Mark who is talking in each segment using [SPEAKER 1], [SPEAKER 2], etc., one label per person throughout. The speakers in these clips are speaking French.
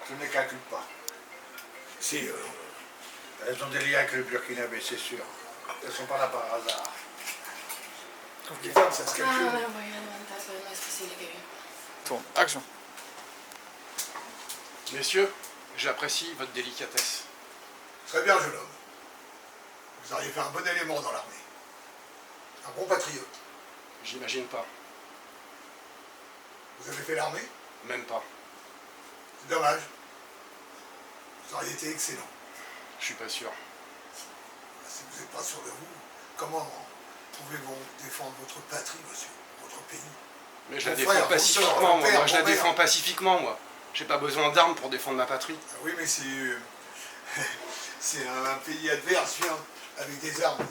[SPEAKER 1] Je ne les calcule pas. Si, elles ont des liens avec le Burkinabé, c'est sûr. Elles ne sont pas là par hasard. Les femmes, ça se calcule.
[SPEAKER 2] Ah, me lo voy a levantar, pero no es posible que viva.
[SPEAKER 3] Tourne, action.
[SPEAKER 4] Messieurs, j'apprécie votre délicatesse.
[SPEAKER 1] Très bien, jeune homme. Vous auriez fait un bon élément dans l'armée. Un bon patriote.
[SPEAKER 4] J'imagine pas.
[SPEAKER 1] Vous avez fait l'armée?
[SPEAKER 4] Même pas.
[SPEAKER 1] C'est dommage. Vous auriez été excellent.
[SPEAKER 4] Je suis pas sûr.
[SPEAKER 1] Si vous n'êtes pas sûr de vous, comment pouvez-vous défendre votre patrie, monsieur, votre pays?
[SPEAKER 4] Mais je la
[SPEAKER 1] Mon
[SPEAKER 4] défends
[SPEAKER 1] frère,
[SPEAKER 4] pacifiquement,
[SPEAKER 1] mon
[SPEAKER 4] moi.
[SPEAKER 1] père,
[SPEAKER 4] Moi, je la
[SPEAKER 1] mon mère.
[SPEAKER 4] défends pacifiquement, moi. J'ai pas besoin d'armes pour défendre ma patrie.
[SPEAKER 1] Ah oui, mais c'est un pays adverse, vient avec des armes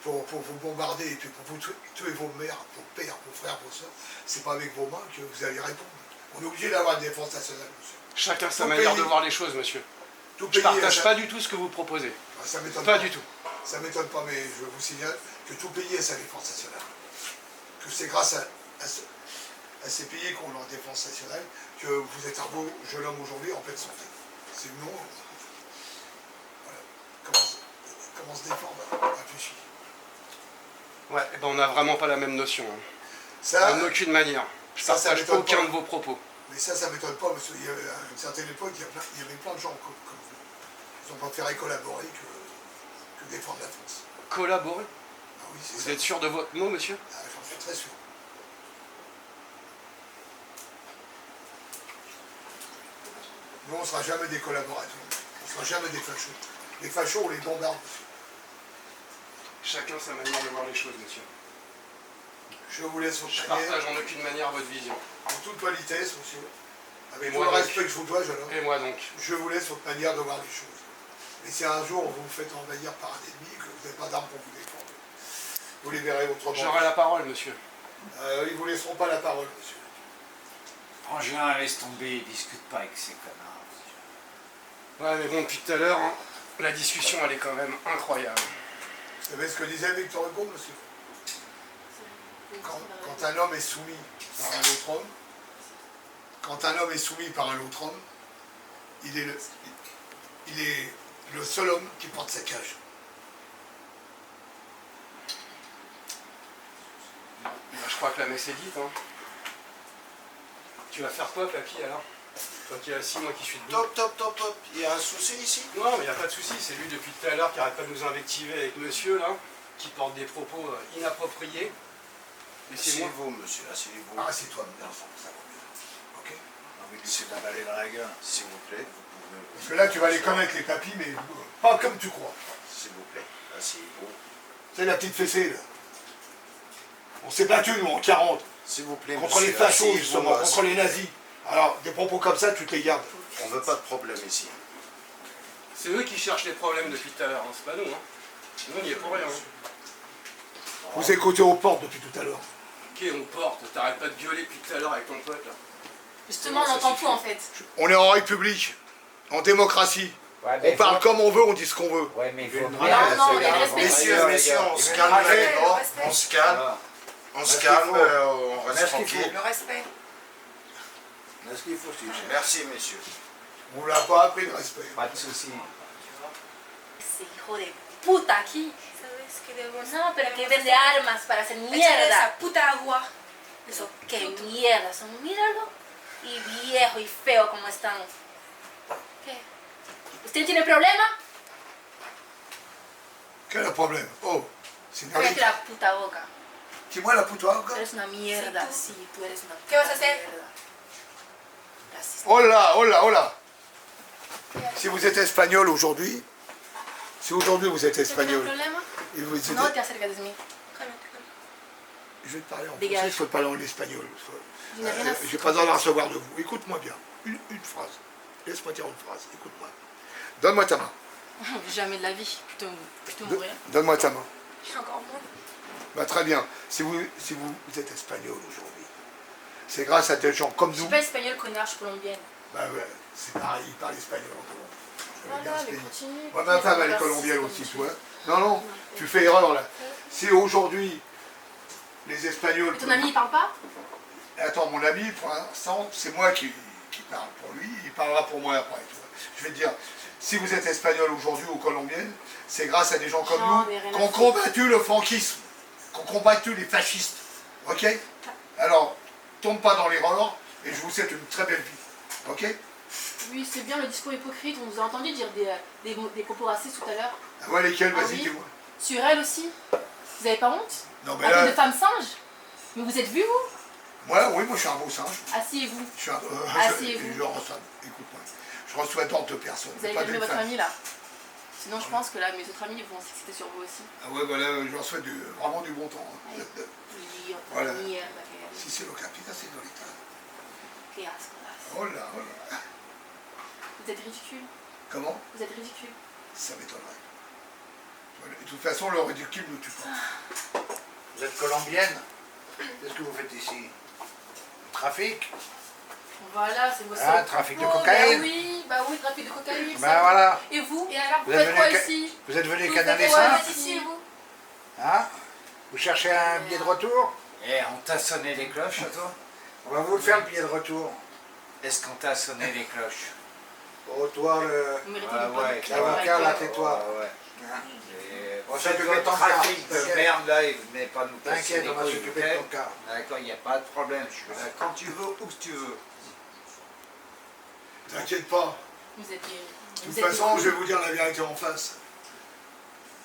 [SPEAKER 1] pour vous bombarder et puis pour vous tuer vos mères, vos pères, vos frères, vos soeurs. C'est pas avec vos mains que vous allez répondre. On est obligé d'avoir une défense nationale, monsieur.
[SPEAKER 4] Chacun sa
[SPEAKER 1] Tout
[SPEAKER 4] manière
[SPEAKER 1] pays-
[SPEAKER 4] de voir les choses, monsieur.
[SPEAKER 1] Tout
[SPEAKER 4] Je
[SPEAKER 1] pays,
[SPEAKER 4] partage
[SPEAKER 1] ça-
[SPEAKER 4] pas du tout ce que vous proposez.
[SPEAKER 1] Ça m'étonne
[SPEAKER 4] Pas du tout.
[SPEAKER 1] Ça m'étonne pas, mais je vous signale que tout pays a sa défense nationale. Que c'est grâce à ces pays qui ont leur défense nationale que vous êtes un beau jeune homme aujourd'hui en pleine santé. C'est non. Voilà. Comment se défendre? Réfléchis.
[SPEAKER 4] Ouais, eh ben on n'a vraiment pas la même notion. Hein.
[SPEAKER 1] Ça,
[SPEAKER 4] En aucune manière. Je
[SPEAKER 1] ça
[SPEAKER 4] partage
[SPEAKER 1] m'étonne
[SPEAKER 4] aucun
[SPEAKER 1] pas.
[SPEAKER 4] de vos propos.
[SPEAKER 1] mais ça m'étonne pas, parce qu'il y avait, à une certaine époque, il y avait plein de gens comme vous. Ils ont préféré collaborer que défendre la France.
[SPEAKER 4] Collaborer?
[SPEAKER 1] Ah oui, c'est
[SPEAKER 4] Vous
[SPEAKER 1] ça.
[SPEAKER 4] êtes sûr de votre mot, monsieur?
[SPEAKER 1] Ah, j'en suis très sûr. Nous, on ne sera jamais des collaborateurs. On ne sera jamais des fachos. Les fachos, on les bombarde.
[SPEAKER 4] Chacun sa manière de voir les choses, monsieur.
[SPEAKER 1] Je vous laisse votre
[SPEAKER 4] Je
[SPEAKER 1] manière,
[SPEAKER 4] partage en aucune manière votre vision.
[SPEAKER 1] en toute politesse, monsieur. Avec
[SPEAKER 4] Et
[SPEAKER 1] tout
[SPEAKER 4] moi,
[SPEAKER 1] le
[SPEAKER 4] donc.
[SPEAKER 1] respect que je vous dois, jeune homme.
[SPEAKER 4] Et moi donc?
[SPEAKER 1] Je vous laisse votre manière de voir les choses. Et si un jour vous vous faites envahir par un ennemi, que vous n'avez pas d'armes pour vous défendre, vous les verrez autrement.
[SPEAKER 4] J'aurai la parole, monsieur.
[SPEAKER 1] Ils ne vous laisseront pas la parole, monsieur.
[SPEAKER 5] Frangin, laisse tomber, discute pas avec ces connards.
[SPEAKER 4] Ouais, mais bon, depuis tout à l'heure, hein, la discussion, elle est quand même incroyable.
[SPEAKER 1] Vous savez ce que disait Victor Hugo, monsieur? Quand un homme est soumis par un autre homme, quand un homme est soumis par un autre homme, il est le seul homme qui porte sa cage.
[SPEAKER 4] Bah, je crois que la messe est dite. Hein. Tu vas faire quoi, papy, alors? Toi qui es assis, moi qui suis debout.
[SPEAKER 6] Top. Il y a un souci ici?
[SPEAKER 4] Non, mais il n'y a pas de souci. C'est lui, depuis tout à l'heure, qui arrête pas de nous invectiver avec monsieur, là, qui porte des propos inappropriés. Laissez-moi.
[SPEAKER 6] Asseyez-vous, monsieur, asseyez-vous.
[SPEAKER 1] Ah, c'est toi, mon enfant, ça va bien. Ok?
[SPEAKER 6] Envie de laisser d'emballer dans la gueule, s'il vous plaît. Vous pouvez.
[SPEAKER 1] Parce que là, tu vas les connaître, les papis, mais pas comme tu crois.
[SPEAKER 6] S'il vous plaît, asseyez-vous.
[SPEAKER 1] C'est la petite fessée, là. On s'est battu, nous, en 40,
[SPEAKER 6] S'il vous plaît,
[SPEAKER 1] contre les
[SPEAKER 6] monsieur,
[SPEAKER 1] fachos,
[SPEAKER 6] asseyez-vous,
[SPEAKER 1] justement, contre les nazis. Alors, des propos comme ça, tu te les gardes.
[SPEAKER 6] On veut pas de problème ici.
[SPEAKER 4] C'est eux qui cherchent les problèmes depuis tout à l'heure, hein. C'est pas nous. Hein. Nous, on n'y est pour rien. Hein.
[SPEAKER 1] Vous écoutez aux portes depuis tout à l'heure.
[SPEAKER 4] Ok, on porte. T'arrêtes pas de gueuler depuis tout à l'heure avec ton pote, là.
[SPEAKER 2] Justement, on entend tout en fait.
[SPEAKER 1] On est en République, en démocratie.
[SPEAKER 5] Ouais, mais
[SPEAKER 1] On parle comme on veut, on dit ce qu'on veut.
[SPEAKER 5] Ouais, mais il faut...
[SPEAKER 2] Non, il y a le respect.
[SPEAKER 6] Messieurs, on se calme maintenant. On se calme. On se calme, on reste tranquille.
[SPEAKER 7] Le respect.
[SPEAKER 6] Est-ce qu'il faut, merci, messieurs.
[SPEAKER 1] On l'a pas appris le respect.
[SPEAKER 5] Pas de soucis.
[SPEAKER 2] Ese hijo de puta aquí.
[SPEAKER 7] ¿Sabes qué debemos
[SPEAKER 2] No, pero que vende armas para hacer
[SPEAKER 7] Échale
[SPEAKER 2] mierda.
[SPEAKER 7] esa puta agua.
[SPEAKER 2] Eso, qué mierda son. Míralo. Y viejo y feo como están. ¿Qué? ¿Usted tiene problema?
[SPEAKER 1] Quel est le problème? Oh,
[SPEAKER 2] Cállate
[SPEAKER 1] señorita.
[SPEAKER 2] la puta boca.
[SPEAKER 1] Dis-moi la puto encore.
[SPEAKER 2] Eres una mierda, sí, tú eres una
[SPEAKER 7] ¿Qué vas a
[SPEAKER 2] puta
[SPEAKER 7] hacer?
[SPEAKER 2] mierda. Racista.
[SPEAKER 1] Oh là. Si vous êtes espagnol aujourd'hui, si aujourd'hui vous êtes
[SPEAKER 2] ¿Usted tiene
[SPEAKER 1] espagnol,
[SPEAKER 2] problema?
[SPEAKER 1] et vous êtes...
[SPEAKER 2] No te acerques de mí.
[SPEAKER 1] Je vais te parler en
[SPEAKER 2] Dégage.
[SPEAKER 1] français, il faut te parler en espagnol.
[SPEAKER 2] Je n'ai rien à
[SPEAKER 1] J'ai pas besoin de recevoir de vous. Écoute-moi bien. Une phrase. Laisse-moi dire une phrase. Écoute-moi. Donne-moi ta main.
[SPEAKER 2] Jamais de la vie. Plutôt mourir.
[SPEAKER 1] Donne-moi ta main.
[SPEAKER 7] Encore moins.
[SPEAKER 1] Bah, très bien. Si vous êtes espagnol aujourd'hui, c'est grâce à des gens comme
[SPEAKER 2] Je
[SPEAKER 1] nous.
[SPEAKER 2] suis pas espagnole, connard, je suis colombienne.
[SPEAKER 1] Bah ouais, c'est pareil, ils parlent espagnol en Colombie. Je connais bien
[SPEAKER 2] Voilà,
[SPEAKER 1] ce
[SPEAKER 2] mais
[SPEAKER 1] pays.
[SPEAKER 2] continue.
[SPEAKER 1] Moi, ma femme, elle est colombienne aussi, tu vois. Non, tu fais erreur là. Si aujourd'hui, les Espagnols...
[SPEAKER 2] Ton ami, il parle pas?
[SPEAKER 1] Attends, mon ami, pour l'instant, c'est moi qui qui parle pour lui, il parlera pour moi après. Tu vois. Je vais te dire, si vous êtes espagnol aujourd'hui ou colombienne, c'est grâce à des gens comme
[SPEAKER 2] J'en ai
[SPEAKER 1] nous
[SPEAKER 2] rien à
[SPEAKER 1] qui ont combattu le franquisme, qui ont combattu les fascistes. Ok? Alors, tombe pas dans l'erreur et je vous souhaite une très belle vie. Ok?
[SPEAKER 2] Oui, c'est bien le discours hypocrite. On vous a entendu dire des propos racistes tout à l'heure.
[SPEAKER 1] Ah ouais, lesquels?
[SPEAKER 2] Ah
[SPEAKER 1] Vas-y,
[SPEAKER 2] oui.
[SPEAKER 1] dis-moi.
[SPEAKER 2] Sur elle aussi. Vous avez pas honte?
[SPEAKER 1] Non, mais
[SPEAKER 2] À cause
[SPEAKER 1] là,
[SPEAKER 2] de femmes singes. Mais vous êtes vu, vous?
[SPEAKER 1] oui, moi je suis un beau singe.
[SPEAKER 2] Asseyez-vous.
[SPEAKER 1] Je suis un,
[SPEAKER 2] Asseyez-vous.
[SPEAKER 1] je reçois, écoute-moi, je reçois tant de personnes.
[SPEAKER 2] Vous avez
[SPEAKER 1] pas
[SPEAKER 2] calmé
[SPEAKER 1] d'une
[SPEAKER 2] votre
[SPEAKER 1] femme.
[SPEAKER 2] ami, là. Sinon, je pense que là, mes autres amis vont s'exciter sur vous aussi.
[SPEAKER 1] Ah ouais, voilà, je reçois vraiment du bon temps. Hein.
[SPEAKER 2] Oui,
[SPEAKER 1] Voilà.
[SPEAKER 2] mierda,
[SPEAKER 1] Si c'est le capita, c'est dans l'état.
[SPEAKER 2] que asco das.
[SPEAKER 1] Oh là, oh là.
[SPEAKER 2] Vous êtes ridicule.
[SPEAKER 1] Comment?
[SPEAKER 2] Vous êtes ridicule.
[SPEAKER 1] Ça m'étonnerait. Voilà. De toute façon, le ridicule ne tue pas.
[SPEAKER 6] Vous êtes colombienne? Qu'est-ce que vous faites ici? Trafic?
[SPEAKER 2] Voilà, c'est vos
[SPEAKER 6] Ah, trafic de
[SPEAKER 2] Oh,
[SPEAKER 6] cocaïne?
[SPEAKER 2] bah oui, trafic de cocaïne.
[SPEAKER 6] Ben
[SPEAKER 2] ça.
[SPEAKER 6] voilà.
[SPEAKER 2] Et vous? Et alors, vous
[SPEAKER 6] Vous êtes
[SPEAKER 2] faites quoi
[SPEAKER 6] venu
[SPEAKER 2] ici?
[SPEAKER 6] Vous êtes venu
[SPEAKER 2] Vous
[SPEAKER 6] canaler
[SPEAKER 2] faites quoi
[SPEAKER 6] ça?
[SPEAKER 2] ici, vous?
[SPEAKER 6] Hein? Vous cherchez un billet de retour?
[SPEAKER 5] Eh, on t'a sonné les cloches, toi?
[SPEAKER 6] On va vous le faire, le billet de retour.
[SPEAKER 5] Est-ce qu'on t'a sonné les cloches?
[SPEAKER 6] Oh, toi,
[SPEAKER 2] Vous méritez
[SPEAKER 5] Ah
[SPEAKER 2] une bonne
[SPEAKER 5] ouais,
[SPEAKER 2] claque
[SPEAKER 6] l'avocat,
[SPEAKER 2] dans la
[SPEAKER 6] là,
[SPEAKER 2] gueule.
[SPEAKER 6] tais-toi.
[SPEAKER 5] Ouais.
[SPEAKER 6] Hein?
[SPEAKER 5] Et
[SPEAKER 6] On
[SPEAKER 5] vous
[SPEAKER 6] s'occupe
[SPEAKER 5] faites
[SPEAKER 6] de
[SPEAKER 5] votre
[SPEAKER 6] ton cas,
[SPEAKER 5] trafic de
[SPEAKER 6] t'inquiète.
[SPEAKER 5] merde là, et venez pas nous casser
[SPEAKER 6] T'inquiète,
[SPEAKER 5] les
[SPEAKER 6] on va
[SPEAKER 5] couilles,
[SPEAKER 6] s'occuper de
[SPEAKER 5] ok?
[SPEAKER 6] ton cas.
[SPEAKER 5] D'accord, il n'y a pas de problème, je suis là quand tu veux, où tu veux.
[SPEAKER 1] T'inquiète pas.
[SPEAKER 2] Vous êtes
[SPEAKER 1] De toute façon, je vais vous dire la vérité en face.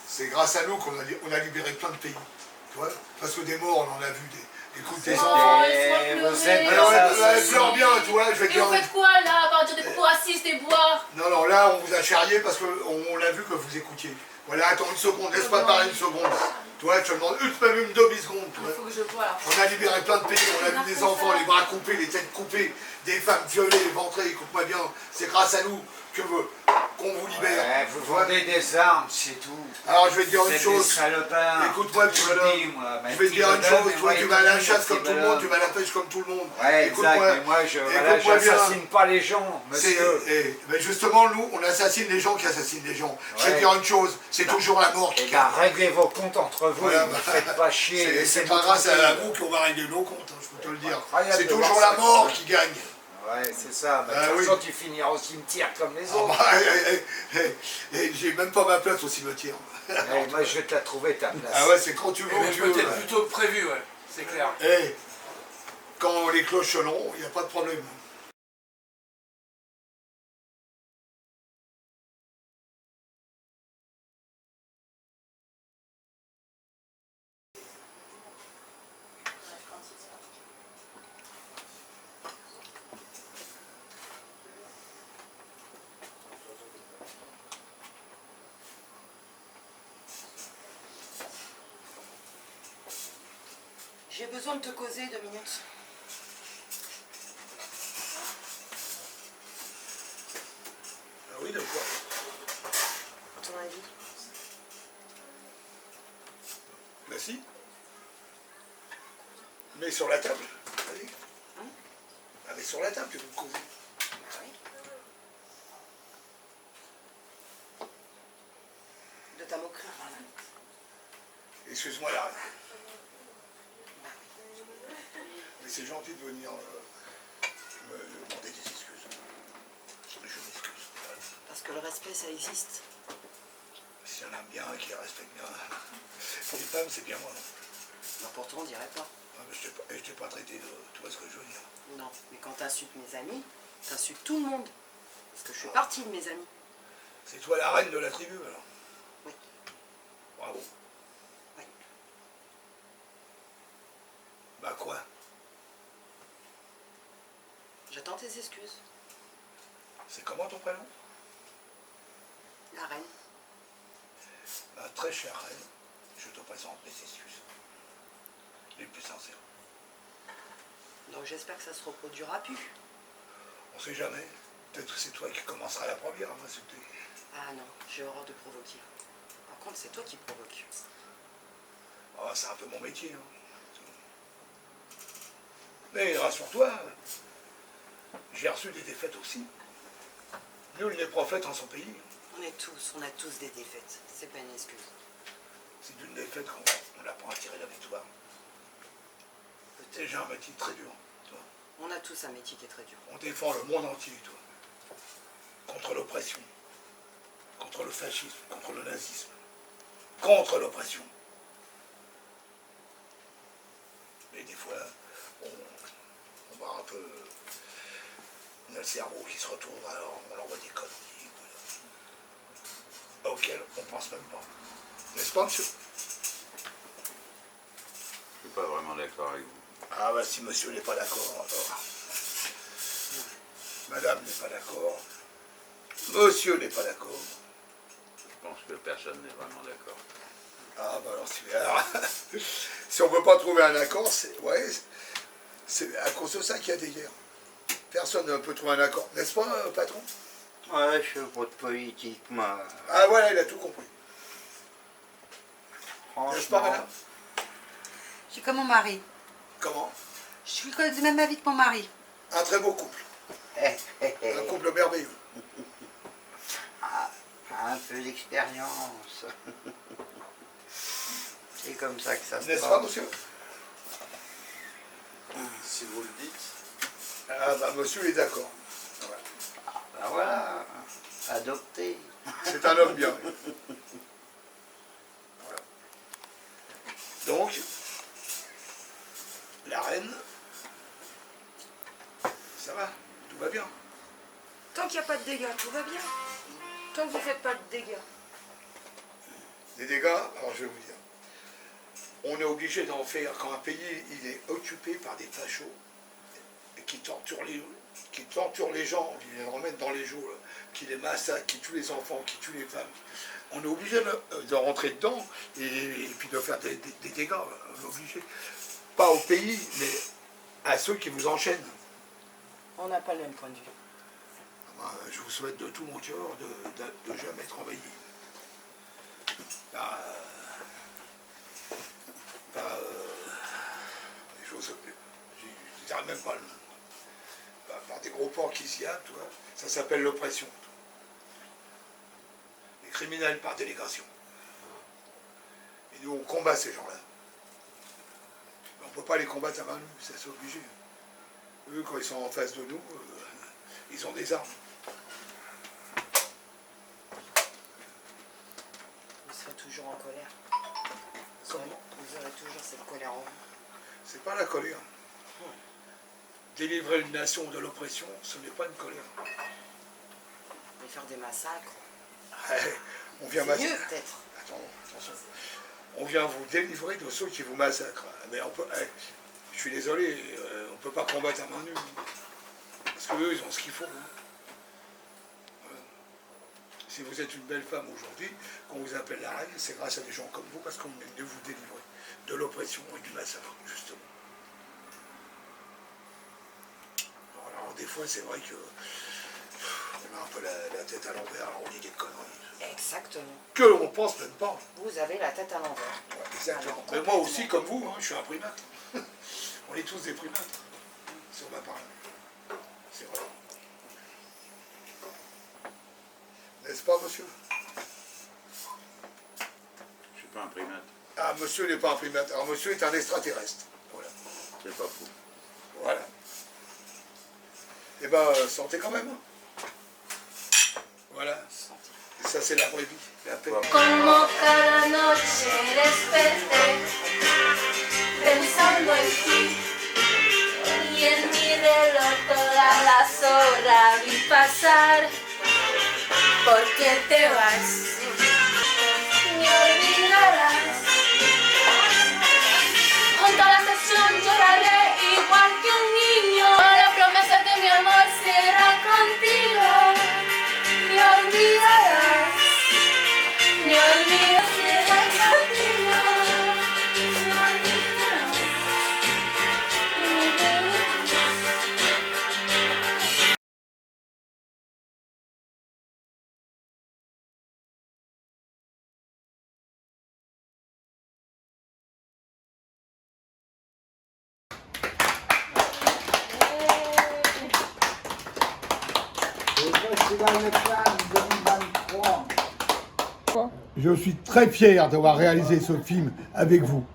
[SPEAKER 1] C'est grâce à nous qu'on a libéré plein de pays. Tu vois? Parce que des morts, on en a vu, des coups des enfants.
[SPEAKER 5] Eh,
[SPEAKER 2] laisse-moi
[SPEAKER 5] vous
[SPEAKER 2] pleurer.
[SPEAKER 5] êtes
[SPEAKER 1] Alors,
[SPEAKER 5] des
[SPEAKER 1] elle pleure bien, tu vois, je vais te
[SPEAKER 2] Et vous
[SPEAKER 1] dire.
[SPEAKER 2] faites quoi là, à part dire des propos racistes et boire?
[SPEAKER 1] Non, non, là, on vous a charrié parce qu'on l'a vu que vous écoutiez. Voilà, attends une seconde, laisse-moi parler une seconde. Tu vois, je te demande même une demi-seconde. Tu
[SPEAKER 2] Il
[SPEAKER 1] vois.
[SPEAKER 2] faut que je voie là.
[SPEAKER 1] On a libéré plein de pays, on a vu des enfants, les bras coupés, les têtes coupées, des femmes violées, éventrées, écoute-moi bien, c'est grâce à nous qu'on vous libère.
[SPEAKER 5] Ouais, vous vendez des armes, c'est tout.
[SPEAKER 1] Alors je vais te dire
[SPEAKER 5] Vous
[SPEAKER 1] une
[SPEAKER 5] êtes des
[SPEAKER 1] chose,
[SPEAKER 5] salopards.
[SPEAKER 1] écoute-moi
[SPEAKER 5] Je
[SPEAKER 1] petit
[SPEAKER 5] vous le
[SPEAKER 1] bonhomme,
[SPEAKER 5] dis, moi.
[SPEAKER 1] je vais te dire une chose, toi tu vas à la chasse comme tout le monde, tu vas à la pêche comme tout le monde.
[SPEAKER 5] Ouais, exact, mais moi,
[SPEAKER 1] écoute-moi bien.
[SPEAKER 5] j'assassine pas les gens, monsieur.
[SPEAKER 1] Mais justement, nous, on assassine les gens qui assassinent les gens. Je vais te
[SPEAKER 5] Ouais.
[SPEAKER 1] dire une chose, c'est toujours la mort qui
[SPEAKER 5] Eh
[SPEAKER 1] gagne.
[SPEAKER 5] ben, réglez vos comptes entre vous,
[SPEAKER 1] Voilà,
[SPEAKER 5] ne me faites pas chier.
[SPEAKER 1] C'est
[SPEAKER 5] laissez-nous
[SPEAKER 1] pas grâce à
[SPEAKER 5] tranquille.
[SPEAKER 1] vous qu'on va régler nos comptes, hein, je peux te le dire.
[SPEAKER 5] Incroyable
[SPEAKER 1] C'est
[SPEAKER 5] de
[SPEAKER 1] toujours
[SPEAKER 5] voir
[SPEAKER 1] la
[SPEAKER 5] ça.
[SPEAKER 1] mort qui gagne.
[SPEAKER 5] Ouais, c'est ça.
[SPEAKER 1] Ah
[SPEAKER 5] De toute
[SPEAKER 1] oui.
[SPEAKER 5] façon, tu finiras au cimetière comme les
[SPEAKER 1] Ah
[SPEAKER 5] autres.
[SPEAKER 1] bah, j'ai même pas ma place au cimetière.
[SPEAKER 5] Eh, moi, je vais te la trouver, ta place.
[SPEAKER 1] Ah ouais, c'est quand tu veux.
[SPEAKER 4] Mais
[SPEAKER 1] où tu veux,
[SPEAKER 4] peut-être
[SPEAKER 1] ouais.
[SPEAKER 4] plutôt que prévu, ouais, c'est clair.
[SPEAKER 1] Eh, quand les cloches sonneront, il n'y a pas de problème.
[SPEAKER 3] J'ai besoin de te causer 2 minutes.
[SPEAKER 1] Ah oui, d'accord.
[SPEAKER 3] À ton avis?
[SPEAKER 1] Bah si. Mets sur la table. Allez.
[SPEAKER 3] Hein?
[SPEAKER 1] Ah, mais sur la table, tu veux me causer.
[SPEAKER 3] Ah oui. De ta moquerie.
[SPEAKER 1] Excuse-moi la reine. Mais c'est gentil de venir me demander des excuses. Je m'excuse.
[SPEAKER 3] Parce que le respect, ça existe.
[SPEAKER 1] Si on aime bien, qui respecte bien. Les femmes, c'est bien moi.
[SPEAKER 3] Non, pourtant, on dirait pas.
[SPEAKER 1] Ah, mais je t'ai pas traité de... Tu vois ce que je veux dire?
[SPEAKER 3] Non, mais quand t'insultes mes amis, t'insultes tout le monde. Parce que je fais partie de mes amis.
[SPEAKER 1] C'est toi la reine de la tribu, alors?
[SPEAKER 3] Oui.
[SPEAKER 1] Bravo.
[SPEAKER 3] Oui.
[SPEAKER 1] Bah quoi?
[SPEAKER 3] J'attends tes excuses.
[SPEAKER 1] C'est comment ton prénom?
[SPEAKER 3] La reine.
[SPEAKER 1] Ma très chère reine, je te présente mes excuses. Les plus sincères.
[SPEAKER 3] Donc j'espère que ça se reproduira plus.
[SPEAKER 1] On sait jamais. Peut-être que c'est toi qui commenceras la première à m'insulter.
[SPEAKER 3] Ah non, j'ai horreur de provoquer. Par contre, c'est toi qui provoques.
[SPEAKER 1] Oh, c'est un peu mon métier. Hein. Mais rassure-toi, j'ai reçu des défaites aussi. Nul n'est prophète en son pays.
[SPEAKER 3] On a tous des défaites. C'est pas une excuse.
[SPEAKER 1] C'est d'une défaite qu'on apprend à tirer la victoire.
[SPEAKER 3] Peut-être.
[SPEAKER 1] C'est déjà un métier très dur. Tu vois.
[SPEAKER 3] On a tous un métier qui est très dur.
[SPEAKER 1] On défend le monde entier, toi. Contre l'oppression. Contre le fascisme. Contre le nazisme. Contre l'oppression. Mais des fois, on va un peu... On a le cerveau qui se retourne, alors on envoie des conneries, voilà, auxquelles on pense même pas. N'est-ce pas, monsieur?
[SPEAKER 8] Je suis pas vraiment d'accord avec vous.
[SPEAKER 1] Ah bah si monsieur n'est pas d'accord, alors... Madame n'est pas d'accord. Monsieur n'est pas d'accord.
[SPEAKER 8] Je pense que personne n'est vraiment d'accord.
[SPEAKER 1] Ah bah alors, si on ne peut pas trouver un accord, c'est à cause de ça qu'il y a des guerres. Personne ne peut trouver un accord, n'est-ce pas, patron?
[SPEAKER 9] Ouais, je fais pas de politique, moi.
[SPEAKER 1] Ah voilà, il a tout compris. N'est-ce pas, madame?
[SPEAKER 10] Je suis comme mon mari.
[SPEAKER 1] Comment?
[SPEAKER 10] Je suis du même avis que mon mari.
[SPEAKER 1] Un très beau couple. Un couple merveilleux.
[SPEAKER 9] Un peu d'expérience. C'est comme ça que ça se passe.
[SPEAKER 1] N'est-ce pas, monsieur?
[SPEAKER 8] Si vous le dites.
[SPEAKER 1] Ah bah monsieur est d'accord. Voilà.
[SPEAKER 9] Ah, ben voilà, adopté.
[SPEAKER 1] C'est un homme bien. Voilà. Donc, la reine, ça va, tout va bien.
[SPEAKER 7] Tant qu'il n'y a pas de dégâts, tout va bien. Tant que vous ne faites pas de dégâts.
[SPEAKER 1] Des dégâts, alors je vais vous dire, on est obligé d'en faire quand un pays il est occupé par des fachos et qui torturent les gens, qui les remettent dans les geôles, qui les massacrent, qui tuent les enfants, qui tuent les femmes. On est obligé de rentrer dedans et puis de faire des dégâts. On est obligé. Pas au pays, mais à ceux qui vous enchaînent.
[SPEAKER 3] On n'a pas le même point de vue.
[SPEAKER 1] Je vous souhaite de tout mon cœur de jamais être envahi. Je dirais même pas le nom. Par des gros porcs qui s'y hâtent, ça s'appelle l'oppression. Les criminels par délégation. Et nous, on combat ces gens-là. On ne peut pas les combattre à main nue, c'est obligé. Eux, quand ils sont en face de nous, ils ont des armes.
[SPEAKER 3] Vous serez toujours en colère.
[SPEAKER 1] Comment?
[SPEAKER 3] Vous aurez toujours cette colère en vous.
[SPEAKER 1] C'est pas la colère. Délivrer une nation de l'oppression, ce n'est pas une colère.
[SPEAKER 3] Mais faire des massacres,
[SPEAKER 1] On vient
[SPEAKER 3] c'est mieux peut-être.
[SPEAKER 1] Attention. On vient vous délivrer de ceux qui vous massacrent. Mais on peut, je suis désolé, on ne peut pas combattre à main nue. Parce qu'eux, ils ont ce qu'il faut. Voilà. Si vous êtes une belle femme aujourd'hui, qu'on vous appelle la reine, c'est grâce à des gens comme vous, parce qu'on est venu vous délivrer de l'oppression et du massacre, justement. Alors des fois, c'est vrai que on a un peu la tête à l'envers, on dit des conneries.
[SPEAKER 3] Exactement.
[SPEAKER 1] Que l'on pense même pas.
[SPEAKER 3] Vous avez la tête à l'envers.
[SPEAKER 1] Ouais, exactement. Mais moi aussi, comme vous, je suis un primate. On est tous des primates, si on va parler. C'est vrai. N'est-ce pas, monsieur?
[SPEAKER 8] Je suis pas un primate.
[SPEAKER 1] Ah, monsieur n'est pas un primate. Alors, monsieur est un extraterrestre. Voilà.
[SPEAKER 8] C'est pas fou.
[SPEAKER 1] Voilà. Eh ben, santé quand même. Voilà. Et ça, c'est la vraie vie, la paix.
[SPEAKER 2] Como cada noche desperté pensando en ti y en mi reloj todas las horas vi pasar. ¿Por qué te vas? Me olvidarás. Junto a la estación lloraré igual que un niño. La promesa de mi amor será contigo. Me olvidarás. Me olvidarás. Será contigo. Me olvidarás.
[SPEAKER 1] Je suis très fier d'avoir réalisé ce film avec vous.